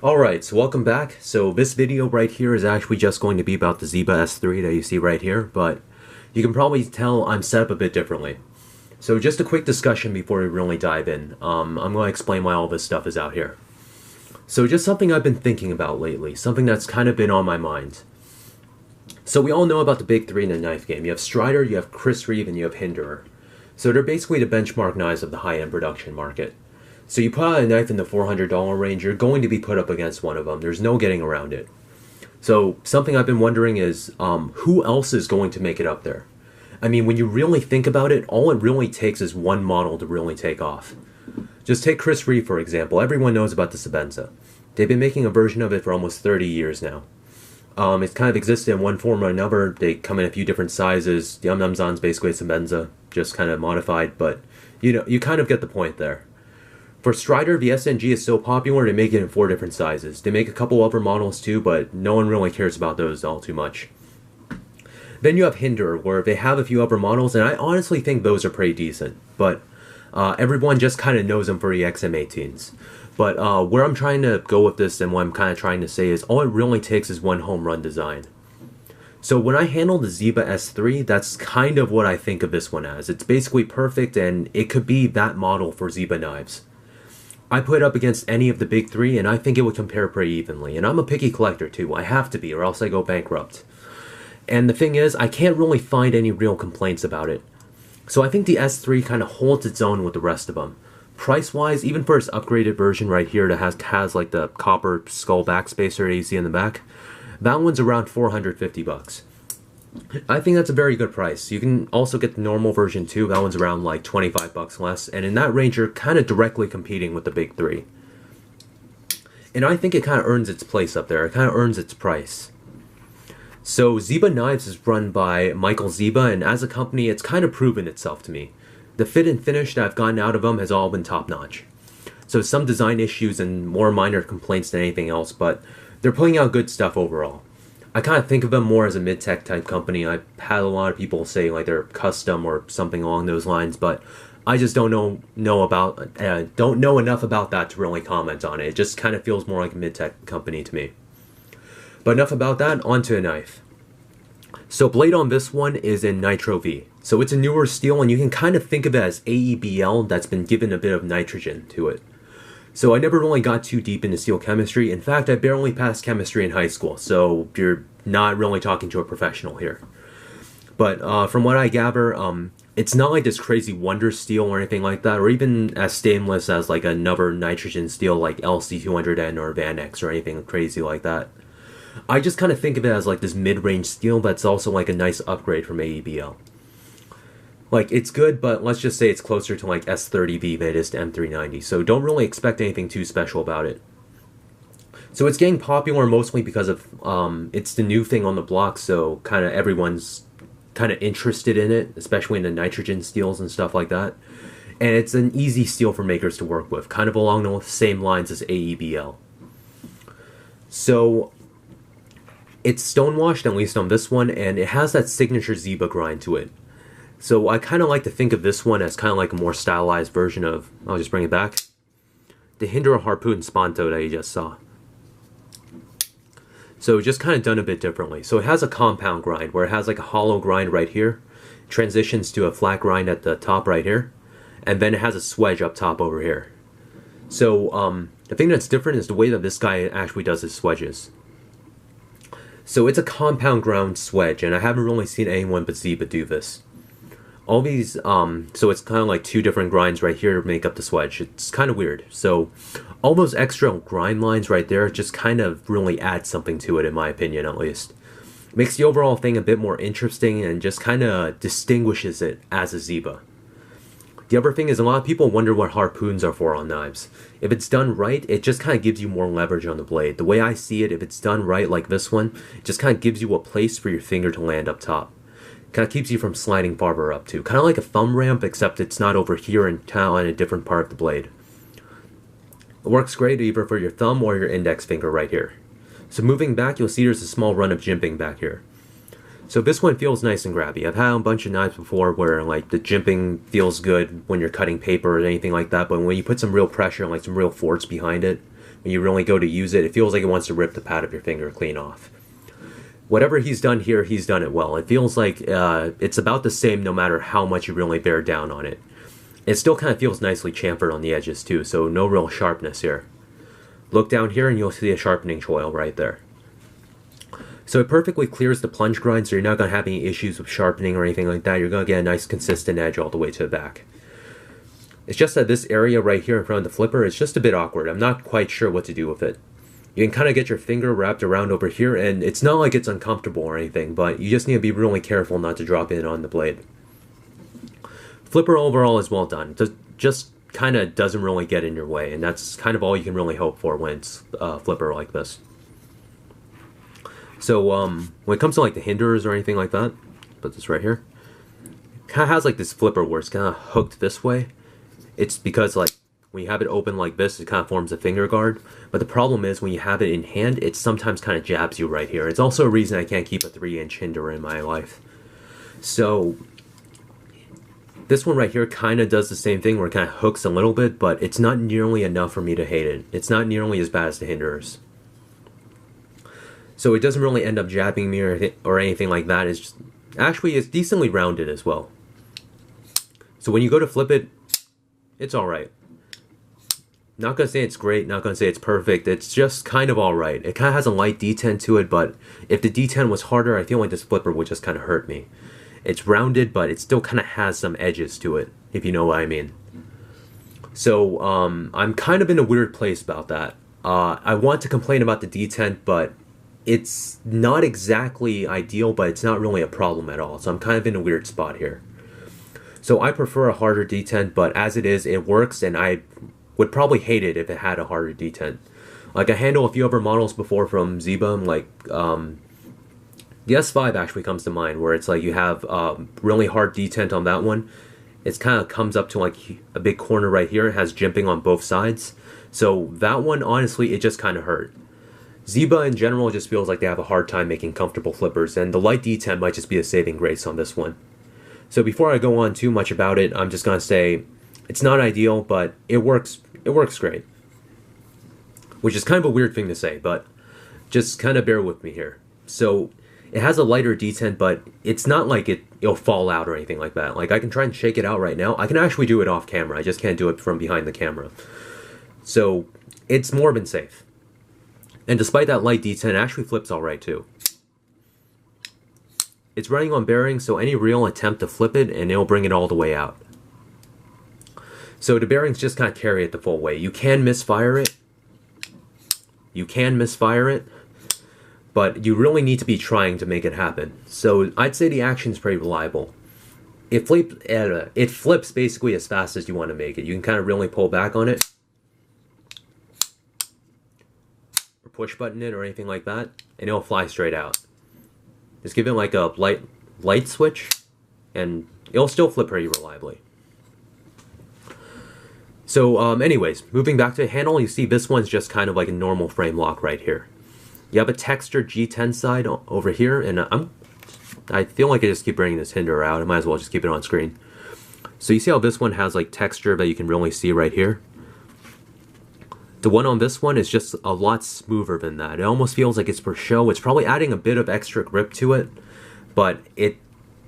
Alright, so welcome back. So this video right here is actually just going to be about the Zieba S3 that you see right here, but you can probably tell I'm set up a bit differently. So just a quick discussion before we really dive in. I'm going to explain why all this stuff is out here. So just something I've been thinking about lately, something that's kind of been on my mind. So we all know about the big three in the knife game. You have Strider, you have Chris Reeve, and you have Hinderer. So they're basically the benchmark knives of the high-end production market. So you put out a knife in the $400 range, you're going to be put up against one of them. There's no getting around it. So something I've been wondering is, who else is going to make it up there? I mean, when you really think about it, all it really takes is one model to really take off. Just take Chris Reeve, for example. Everyone knows about the Sebenza. They've been making a version of it for almost 30 years now. It's kind of existed in one form or another. They come in a few different sizes. The Zamzan's basically a Sebenza, just kind of modified, but you know, you kind of get the point there. For Strider, the SNG is so popular, they make it in 4 different sizes. They make a couple other models too, but no one really cares about those all too much. Then you have Hinderer, where they have a few other models, and I honestly think those are pretty decent. But everyone just kind of knows them for the XM18s. But where I'm trying to go with this and what I'm kind of trying to say is all it really takes is one home run design. So when I handle the Zieba S3, that's kind of what I think of this one as. It's basically perfect, and it could be that model for Zieba knives. I put it up against any of the big three, and I think it would compare pretty evenly. And I'm a picky collector too. I have to be, or else I go bankrupt. And the thing is, I can't really find any real complaints about it. So I think the S3 kind of holds its own with the rest of them. Price-wise, even for its upgraded version right here that has like the copper skull backspacer that you see in the back, that one's around 450 bucks. I think that's a very good price. You can also get the normal version too. That one's around like 25 bucks less. And in that range, you're kind of directly competing with the big three. And I think it kind of earns its place up there. It kind of earns its price. So Zieba Knives is run by Michael Zieba, and as a company, it's kind of proven itself to me. The fit and finish that I've gotten out of them has all been top-notch. So some design issues and more minor complaints than anything else, but they're putting out good stuff overall. I kind of think of them more as a mid-tech type company. I've had a lot of people say like they're custom or something along those lines, but I just don't know enough about that to really comment on it. It just kind of feels more like a mid-tech company to me. But enough about that, onto a knife. So blade on this one is in Nitro V. So it's a newer steel, and you can kind of think of it as AEBL that's been given a bit of nitrogen to it. So I never really got too deep into steel chemistry. In fact, I barely passed chemistry in high school, so you're not really talking to a professional here. But from what I gather, it's not like this crazy wonder steel or anything like that, or even as stainless as like another nitrogen steel like LC200N or Vanex or anything crazy like that. I just kind of think of it as like this mid-range steel that's also like a nice upgrade from AEBL. Like, it's good, but let's just say it's closer to like S30V than it is to M390, so don't really expect anything too special about it. So it's getting popular mostly because of, it's the new thing on the block, so kind of everyone's kind of interested in it, especially in the nitrogen steels and stuff like that. And it's an easy steel for makers to work with, kind of along the same lines as AEBL. So it's stonewashed, at least on this one, and it has that signature Zieba grind to it. So I kind of like to think of this one as kind of like a more stylized version of, I'll just bring it back, the Hinderer Harpoon Sponto that you just saw. So just kind of done a bit differently. So it has a compound grind where it has like a hollow grind right here, transitions to a flat grind at the top right here, and then it has a swedge up top over here. So the thing that's different is the way that this guy actually does his swedges. So it's a compound ground swedge, and I haven't really seen anyone but Zieba do this. All these, so it's kind of like 2 different grinds right here to make up the swedge. It's kind of weird. So all those extra grind lines right there just kind of really add something to it, in my opinion at least. Makes the overall thing a bit more interesting and just kind of distinguishes it as a Zieba. The other thing is a lot of people wonder what harpoons are for on knives. If it's done right, it just kind of gives you more leverage on the blade. The way I see it, if it's done right like this one, it just kind of gives you a place for your finger to land up top. Kind of keeps you from sliding farther up too. Kind of like a thumb ramp, except it's not over here and kind of on a different part of the blade. It works great either for your thumb or your index finger right here. So moving back, you'll see there's a small run of jimping back here. So this one feels nice and grabby. I've had a bunch of knives before where like the jimping feels good when you're cutting paper or anything like that, but when you put some real pressure, like some real force behind it, when you really go to use it, it feels like it wants to rip the pad of your finger clean off. Whatever he's done here, he's done it well. It feels like it's about the same no matter how much you really bear down on it. It still kind of feels nicely chamfered on the edges too, so no real sharpness here. Look down here and you'll see a sharpening choil right there. So it perfectly clears the plunge grind, so you're not going to have any issues with sharpening or anything like that. You're going to get a nice consistent edge all the way to the back. It's just that this area right here in front of the flipper is just a bit awkward. I'm not quite sure what to do with it. You can kind of get your finger wrapped around over here, and it's not like it's uncomfortable or anything, but you just need to be really careful not to drop in on the blade. Flipper overall is well done. Just kind of doesn't really get in your way, and that's kind of all you can really hope for when it's a flipper like this. So when it comes to like the hinders or anything like that, put this right here, it kind of has like this flipper where it's kind of hooked this way. It's because like when you have it open like this, it kind of forms a finger guard. But the problem is when you have it in hand, it sometimes kind of jabs you right here. It's also a reason I can't keep a 3-inch hinder in my life. So this one right here kind of does the same thing where it kind of hooks a little bit, but it's not nearly enough for me to hate it. It's not nearly as bad as the hinders. So it doesn't really end up jabbing me or anything like that. It's just, actually, it's decently rounded as well. So when you go to flip it, it's alright. Not gonna say it's great, not gonna say it's perfect. It's just kind of alright. It kind of has a light detent to it, but if the detent was harder, I feel like this flipper would just kind of hurt me. It's rounded, but it still kind of has some edges to it, if you know what I mean. So I'm kind of in a weird place about that. I want to complain about the detent, but it's not exactly ideal, but it's not really a problem at all. So I'm kind of in a weird spot here. So I prefer a harder detent, but as it is, it works, and I would probably hate it if it had a harder detent. Like I handled a few other models before from Zieba, like the S5 actually comes to mind, where it's like you have really hard detent on that one. It's kind of comes up to like a big corner right here. It has jimping on both sides. So that one, honestly, it just kind of hurt. Zieba in general just feels like they have a hard time making comfortable flippers, and the light detent might just be a saving grace on this one. So before I go on too much about it, I'm just going to say it's not ideal, but it works great. Which is kind of a weird thing to say, but just kind of bear with me here. So it has a lighter detent, but it's not like it'll fall out or anything like that. Like I can try and shake it out right now. I can actually do it off camera. I just can't do it from behind the camera. So it's more than safe. And despite that light detent, it actually flips alright too. It's running on bearings, so any real attempt to flip it, and it'll bring it all the way out. So the bearings just kind of carry it the full way. You can misfire it. But you really need to be trying to make it happen. So I'd say the action's pretty reliable. It flips basically as fast as you want to make it. You can kind of really pull back on it. Push button it or anything like that, and it'll fly straight out. Just give it like a light switch, and it'll still flip pretty reliably. So anyways, moving back to the handle, you see this one's just kind of like a normal frame lock right here. You have a textured G10 side over here, and I feel like I just keep bringing this hinder out. I might as well just keep it on screen. So you see how this one has like texture that you can really see right here? The one on this one is just a lot smoother than that. It almost feels like it's for show. It's probably adding a bit of extra grip to it, but it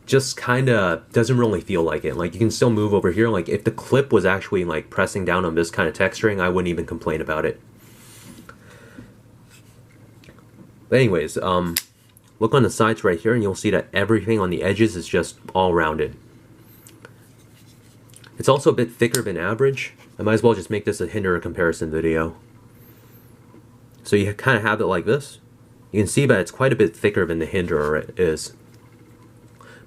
just kind of doesn't really feel like it. Like you can still move over here. Like if the clip was actually like pressing down on this kind of texturing, I wouldn't even complain about it. But anyways, look on the sides right here and you'll see that everything on the edges is just all rounded. It's also a bit thicker than average. I might as well just make this a hinder comparison video. So you kind of have it like this. You can see that it's quite a bit thicker than the hinder is.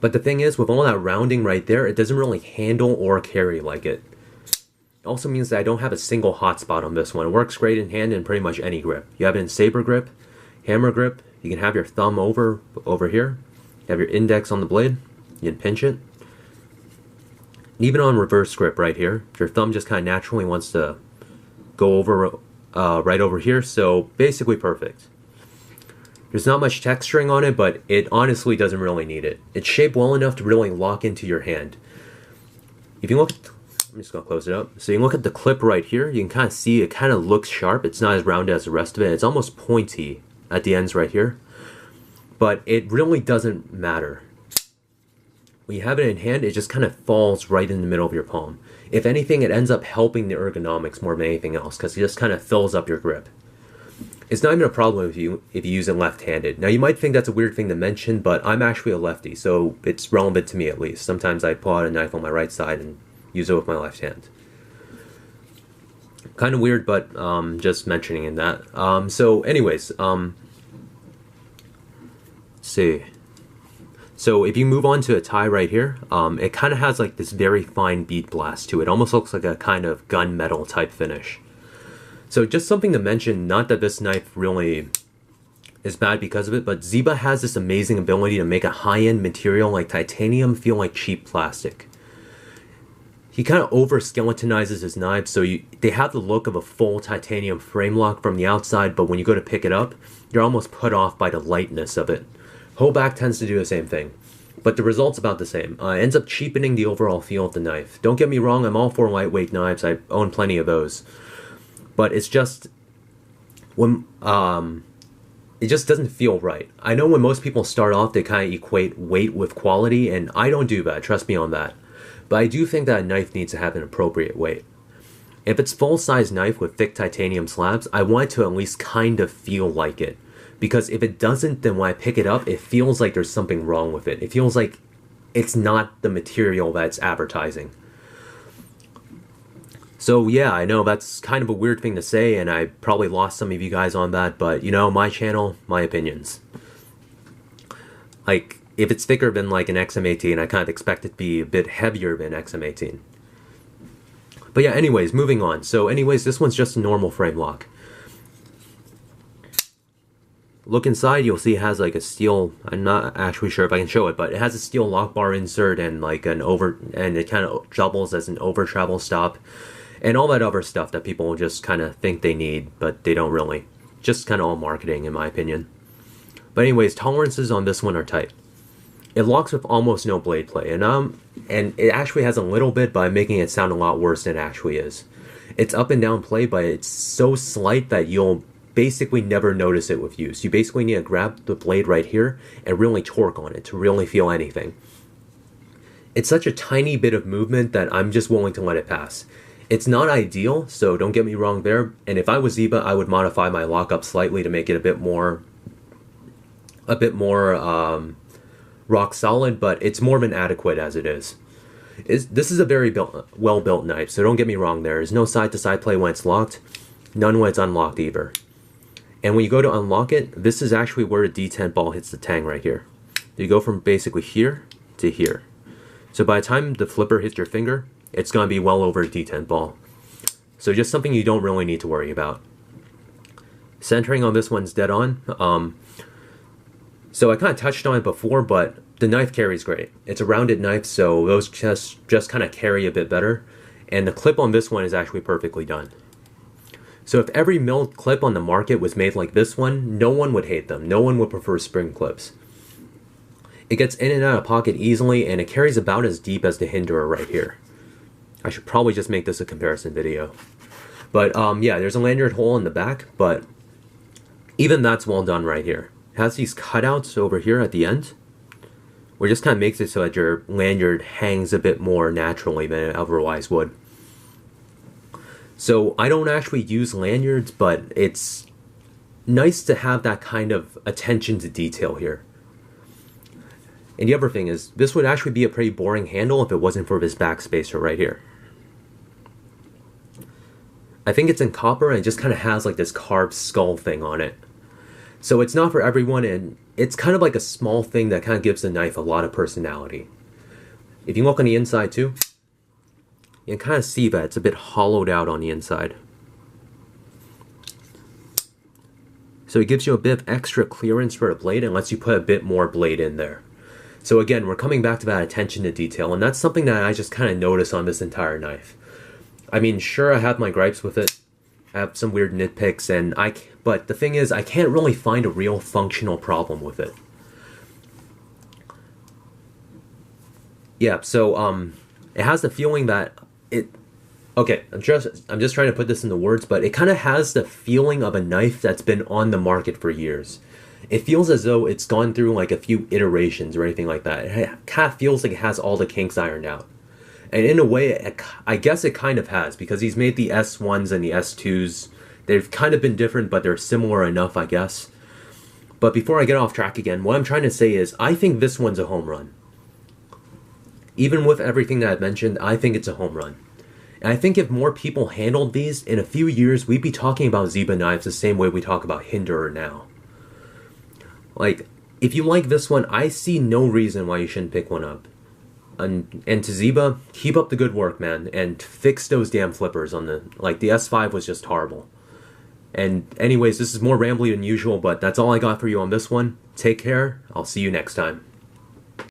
But the thing is, with all that rounding right there, it doesn't really handle or carry like it. It also means that I don't have a single hotspot on this one. It works great in hand in pretty much any grip. You have it in saber grip, hammer grip. You can have your thumb over here. You have your index on the blade. You can pinch it. Even on reverse grip right here, your thumb just kind of naturally wants to go over right over here, so basically perfect. There's not much texturing on it, but it honestly doesn't really need it. It's shaped well enough to really lock into your hand. If you look at, I'm just going to close it up. So you can look at the clip right here. You can kind of see it kind of looks sharp. It's not as rounded as the rest of it. It's almost pointy at the ends right here. But it really doesn't matter. When you have it in hand, it just kind of falls right in the middle of your palm. If anything, it ends up helping the ergonomics more than anything else because it just kind of fills up your grip. It's not even a problem if you use it left-handed. Now, you might think that's a weird thing to mention, but I'm actually a lefty, so it's relevant to me at least. Sometimes I pull out a knife on my right side and use it with my left hand. Kind of weird, but just mentioning in that. So anyways, let's see. So if you move on to a tie right here, it kind of has like this very fine bead blast to it. It almost looks like a kind of gunmetal type finish. So just something to mention, not that this knife really is bad because of it, but Zieba has this amazing ability to make a high-end material like titanium feel like cheap plastic. He kind of over-skeletonizes his knives, so they have the look of a full titanium frame lock from the outside, but when you go to pick it up, you're almost put off by the lightness of it. Hoback tends to do the same thing, but the result's about the same. It ends up cheapening the overall feel of the knife. Don't get me wrong, I'm all for lightweight knives, I own plenty of those. But it's just, when it just doesn't feel right. I know when most people start off, they kind of equate weight with quality, and I don't do that, trust me on that. But I do think that a knife needs to have an appropriate weight. If it's full-size knife with thick titanium slabs, I want it to at least kind of feel like it. Because if it doesn't, then when I pick it up, it feels like there's something wrong with it. It feels like it's not the material that's advertising. So yeah, I know that's kind of a weird thing to say, and I probably lost some of you guys on that, but you know, my channel, my opinions. Like, if it's thicker than like an XM18, I kind of expect it to be a bit heavier than XM18. But yeah, anyways, moving on. So anyways, this one's just a normal frame lock. Look inside, you'll see it has like a steel, I'm not actually sure if I can show it, but it has a steel lock bar insert and like and it kind of doubles as an over travel stop. And all that other stuff that people just kind of think they need, but they don't really. Just kind of all marketing, in my opinion. But anyways, tolerances on this one are tight. It locks with almost no blade play, and it actually has a little bit, but I'm making it sound a lot worse than it actually is. It's up and down play, but it's so slight that you'll basically never notice it with use. You basically need to grab the blade right here and really torque on it to really feel anything. It's such a tiny bit of movement that I'm just willing to let it pass. It's not ideal, so don't get me wrong there, and if I was Zieba, I would modify my lockup slightly to make it a bit more rock solid, but it's more than adequate as it is. This is a very well-built knife, so don't get me wrong there. There's no side-to-side play when it's locked, none when it's unlocked either. And when you go to unlock it, this is actually where the D10 ball hits the tang right here. You go from basically here to here. So by the time the flipper hits your finger, it's going to be well over a D10 ball. So just something you don't really need to worry about. Centering on this one's dead on. So I kind of touched on it before, but the knife carries great. It's a rounded knife, so those just kind of carry a bit better. And the clip on this one is actually perfectly done. So if every milled clip on the market was made like this one, no one would hate them. No one would prefer spring clips. It gets in and out of pocket easily, and it carries about as deep as the Hinderer right here. I should probably just make this a comparison video. But yeah, there's a lanyard hole in the back, but even that's well done right here. It has these cutouts over here at the end, where it just kind of makes it so that your lanyard hangs a bit more naturally than it otherwise would. So I don't actually use lanyards, but it's nice to have that kind of attention to detail here. And the other thing is, this would actually be a pretty boring handle if it wasn't for this back spacer right here. I think it's in copper and it just kind of has like this carved skull thing on it. So it's not for everyone, and it's kind of like a small thing that kind of gives the knife a lot of personality. If you look on the inside too, you can kind of see that it's a bit hollowed out on the inside. So it gives you a bit of extra clearance for the blade and lets you put a bit more blade in there. So again, we're coming back to that attention to detail, and that's something that I just kind of notice on this entire knife. I mean, sure, I have my gripes with it. I have some weird nitpicks, and but the thing is, I can't really find a real functional problem with it. Yeah, so it has the feeling that it. Okay, I'm just trying to put this into words, but it kind of has the feeling of a knife that's been on the market for years. It feels as though it's gone through like a few iterations or anything like that. It kind of feels like it has all the kinks ironed out. And in a way, I guess it kind of has, because he's made the S1s and the S2s. They've kind of been different, but they're similar enough, I guess. But before I get off track again, what I'm trying to say is, I think this one's a home run. Even with everything that I've mentioned, I think it's a home run. And I think if more people handled these, in a few years, we'd be talking about Zieba knives the same way we talk about Hinderer now. Like, if you like this one, I see no reason why you shouldn't pick one up. And to Zieba, keep up the good work, man, and fix those damn flippers on the S5 was just horrible. And anyways, this is more rambly than usual, but that's all I got for you on this one. Take care. I'll see you next time.